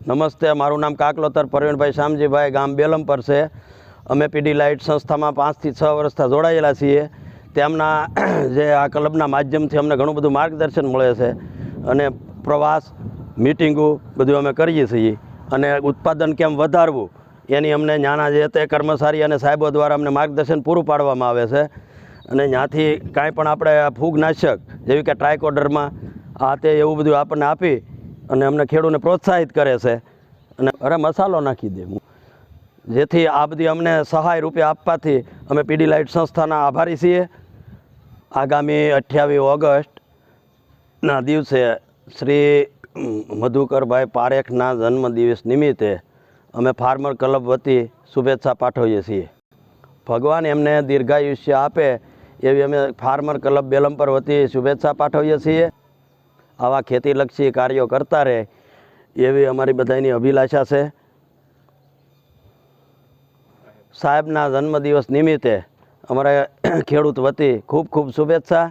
નમસ્તે, મારું નામ કાકલોતર પ્રવીણભાઈ શામજીભાઈ, ગામ બેલમપર છે. અમે પીડીલાઇટ સંસ્થામાં 5 થી 6 વર્ષથી જોડાયેલા છીએ. તેમના જે આ ક્લબના માધ્યમથી અમને ઘણું બધું માર્ગદર્શન મળે છે અને પ્રવાસ, મિટિંગો બધું અમે કરીએ છીએ. અને ઉત્પાદન કેમ વધારવું એની અમને નાના જે તે કર્મચારી અને સાહેબો દ્વારા અમને માર્ગદર્શન પૂરું પાડવામાં આવે છે. અને ત્યાંથી કાંઈ પણ આપણે ફૂગનાશક જેવી કે ટ્રાયકોડરમાં આ તે એવું બધું આપણને આપી અને અમને ખેડૂતને પ્રોત્સાહિત કરે છે. અને અરે મસાલો નાખી દે, જેથી આ બધી અમને સહાય રૂપે આપવાથી અમે પીડીલાઇટ સંસ્થાના આભારી છીએ. આગામી 28 ઓગસ્ટના દિવસે શ્રી મધુકરભાઈ પારેખના જન્મદિવસ નિમિત્તે અમે ફાર્મર ક્લબ વતી શુભેચ્છા પાઠવીએ છીએ. ભગવાન એમને દીર્ઘાયુષ્ય આપે એવી અમે ફાર્મર ક્લબ બેલમપર વતી શુભેચ્છા પાઠવીએ છીએ. આવા ખેતીલક્ષી કાર્યો કરતા રહે એવી અમારી બધાની અભિલાષા છે. સાહેબના જન્મદિવસ નિમિત્તે અમારા ખેડૂત વતી ખૂબ ખૂબ શુભેચ્છા.